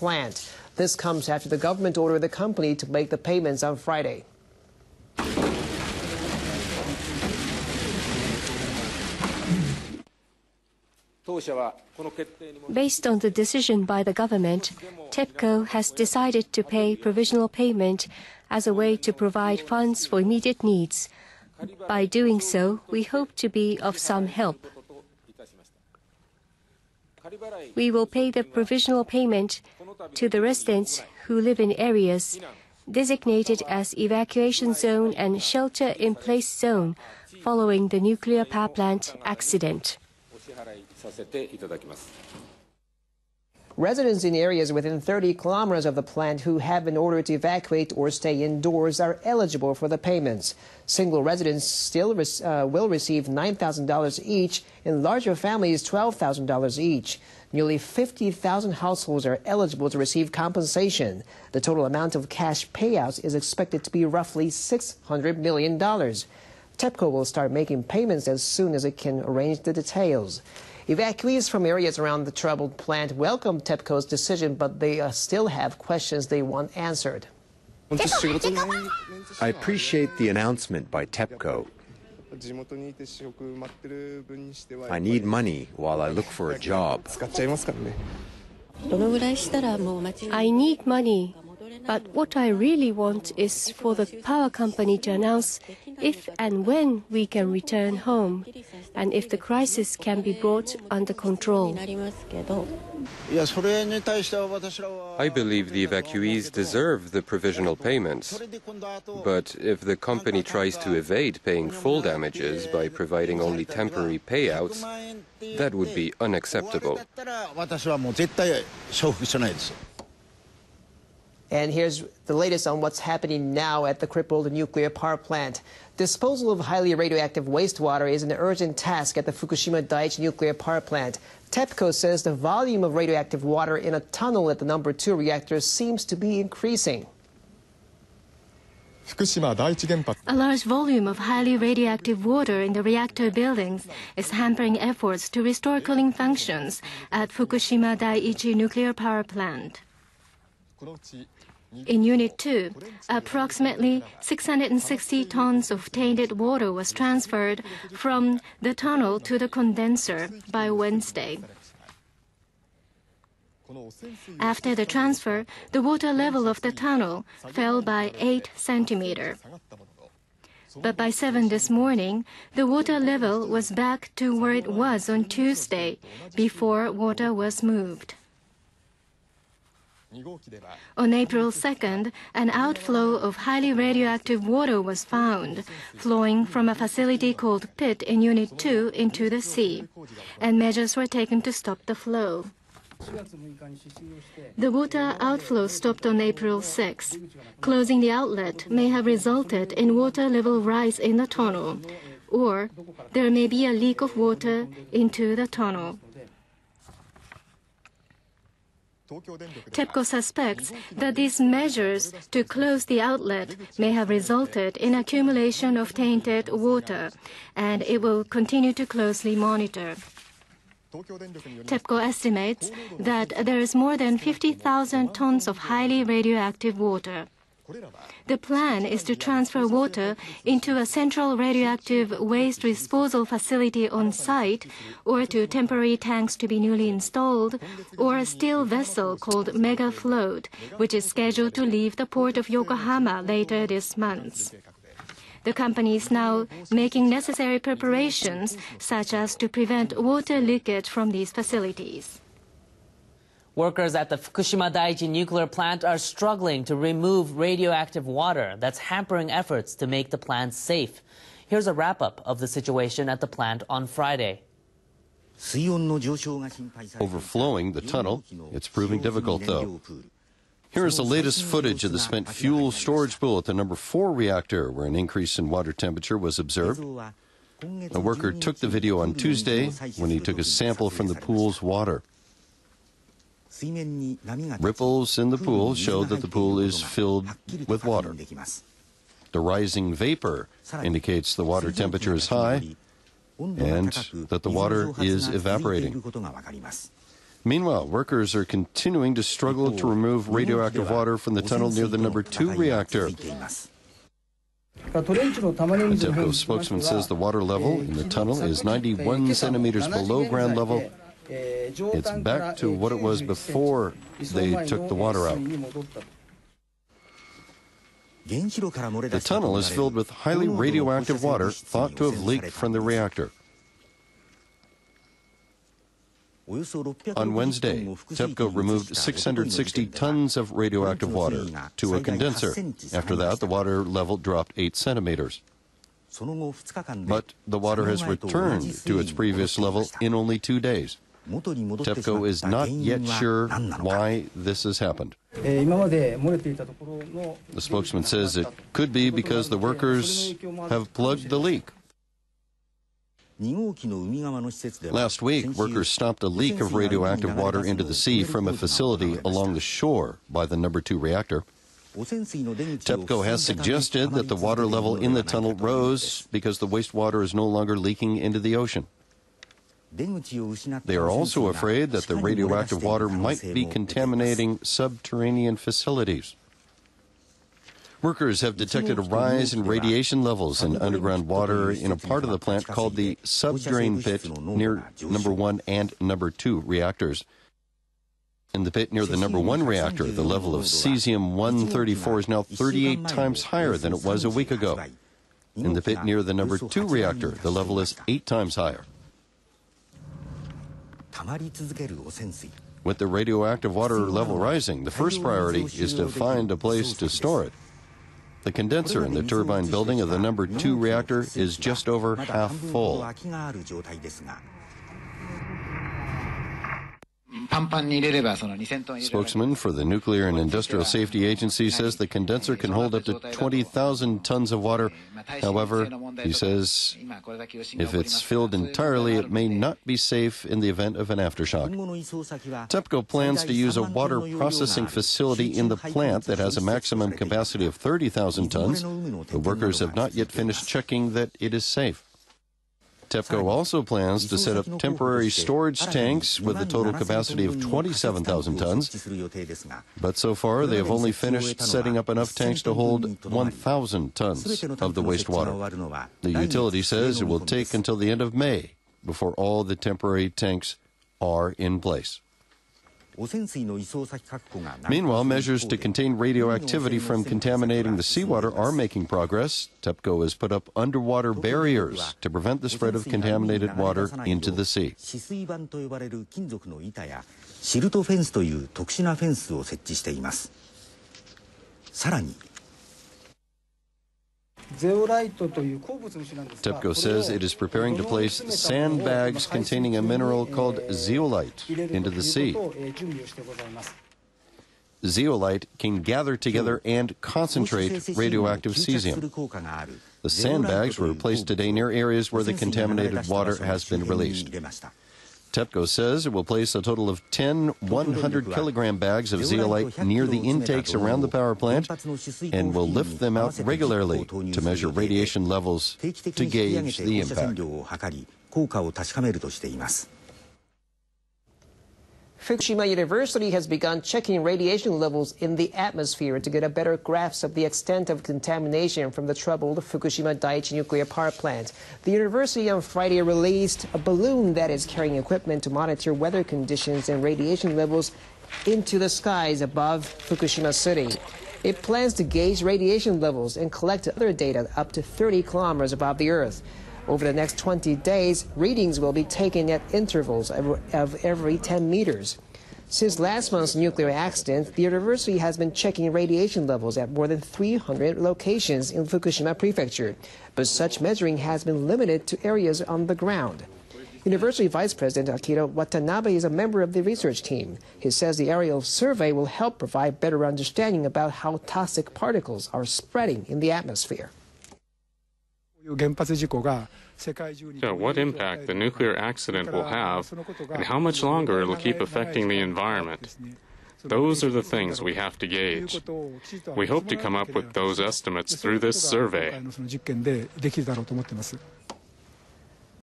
plant. This comes after the government ordered the company to make the payments on Friday. Based on the decision by the government, TEPCO has decided to pay provisional payment as a way to provide funds for immediate needs. By doing so, we hope to be of some help. We will pay the provisional payment to the residents who live in areas designated as evacuation zone and shelter-in-place zone following the nuclear power plant accident. Residents in areas within 30 kilometers of the plant who have been ordered to evacuate or stay indoors are eligible for the payments. Single residents still will receive $9,000 each, and larger families $12,000 each. Nearly 50,000 households are eligible to receive compensation. The total amount of cash payouts is expected to be roughly $600 million. TEPCO will start making payments as soon as it can arrange the details. Evacuees from areas around the troubled plant welcome TEPCO's decision, but they still have questions they want answered. I appreciate the announcement by TEPCO. I need money while I look for a job. I need money, but what I really want is for the power company to announce if and when we can return home, and if the crisis can be brought under control. I believe the evacuees deserve the provisional payments. But if the company tries to evade paying full damages by providing only temporary payouts, that would be unacceptable. And here's the latest on what's happening now at the crippled nuclear power plant. Disposal of highly radioactive wastewater is an urgent task at the Fukushima Daiichi nuclear power plant. TEPCO says the volume of radioactive water in a tunnel at the number 2 reactor seems to be increasing. A large volume of highly radioactive water in the reactor buildings is hampering efforts to restore cooling functions at Fukushima Daiichi nuclear power plant. In Unit 2, approximately 660 tons of tainted water was transferred from the tunnel to the condenser by Wednesday. After the transfer, the water level of the tunnel fell by 8 centimeters. But by 7 this morning, the water level was back to where it was on Tuesday, before water was moved. On April 2nd, an outflow of highly radioactive water was found, flowing from a facility called PIT in Unit 2 into the sea, and measures were taken to stop the flow. The water outflow stopped on April 6. Closing the outlet may have resulted in water level rise in the tunnel, or there may be a leak of water into the tunnel. TEPCO suspects that these measures to close the outlet may have resulted in accumulation of tainted water, and it will continue to closely monitor. TEPCO estimates that there is more than 50,000 tons of highly radioactive water. The plan is to transfer water into a central radioactive waste disposal facility on site, or to temporary tanks to be newly installed, or a steel vessel called Mega Float, which is scheduled to leave the port of Yokohama later this month. The company is now making necessary preparations, such as to prevent water leakage from these facilities. Workers at the Fukushima Daiichi nuclear plant are struggling to remove radioactive water that's hampering efforts to make the plant safe. Here's a wrap-up of the situation at the plant on Friday. Overflowing the tunnel, it's proving difficult though. Here is the latest footage of the spent fuel storage pool at the number 4 reactor, where an increase in water temperature was observed. A worker took the video on Tuesday when he took a sample from the pool's water. Ripples in the pool show that the pool is filled with water. The rising vapor indicates the water temperature is high and that the water is evaporating. Meanwhile, workers are continuing to struggle to remove radioactive water from the tunnel near the number 2 reactor. A TEPCO spokesman says the water level in the tunnel is 91 centimeters below ground level. It's back to what it was before they took the water out. The tunnel is filled with highly radioactive water thought to have leaked from the reactor. On Wednesday, TEPCO removed 660 tons of radioactive water to a condenser. After that, the water level dropped 8 centimeters. But the water has returned to its previous level in only 2 days. TEPCO is not yet sure why this has happened. The spokesman says it could be because the workers have plugged the leak. Last week, workers stopped a leak of radioactive water into the sea from a facility along the shore by the number 2 reactor. TEPCO has suggested that the water level in the tunnel rose because the wastewater is no longer leaking into the ocean. They are also afraid that the radioactive water might be contaminating subterranean facilities. Workers have detected a rise in radiation levels in underground water in a part of the plant called the subdrain pit near number 1 and number 2 reactors. In the pit near the number 1 reactor, the level of cesium-134 is now 38 times higher than it was a week ago. In the pit near the number 2 reactor, the level is 8 times higher. With the radioactive water level rising, the first priority is to find a place to store it. The condenser in the turbine building of the number 2 reactor is just over half full. Spokesman for the Nuclear and Industrial Safety Agency says the condenser can hold up to 20,000 tons of water. However, he says if it's filled entirely, it may not be safe in the event of an aftershock. TEPCO plans to use a water processing facility in the plant that has a maximum capacity of 30,000 tons. The workers have not yet finished checking that it is safe. TEPCO also plans to set up temporary storage tanks with a total capacity of 27,000 tons, but so far they have only finished setting up enough tanks to hold 1,000 tons of the wastewater. The utility says it will take until the end of May before all the temporary tanks are in place. Meanwhile, measures to contain radioactivity from contaminating the seawater are making progress. TEPCO has put up underwater barriers to prevent the spread of contaminated water into the sea. TEPCO says it is preparing to place sandbags containing a mineral called zeolite into the sea. Zeolite can gather together and concentrate radioactive cesium. The sandbags were placed today near areas where the contaminated water has been released. TEPCO says it will place a total of 10 100-kilogram bags of zeolite near the intakes around the power plant and will lift them out regularly to measure radiation levels to gauge the impact. Fukushima University has begun checking radiation levels in the atmosphere to get a better grasp of the extent of contamination from the troubled Fukushima Daiichi nuclear power plant. The university on Friday released a balloon that is carrying equipment to monitor weather conditions and radiation levels into the skies above Fukushima City. It plans to gauge radiation levels and collect other data up to 30 kilometers above the Earth. Over the next 20 days, readings will be taken at intervals of every 10 meters. Since last month's nuclear accident, the university has been checking radiation levels at more than 300 locations in Fukushima Prefecture, but such measuring has been limited to areas on the ground. University Vice President Akira Watanabe is a member of the research team. He says the aerial survey will help provide better understanding about how toxic particles are spreading in the atmosphere. So what impact the nuclear accident will have and how much longer it will keep affecting the environment. Those are the things we have to gauge. We hope to come up with those estimates through this survey.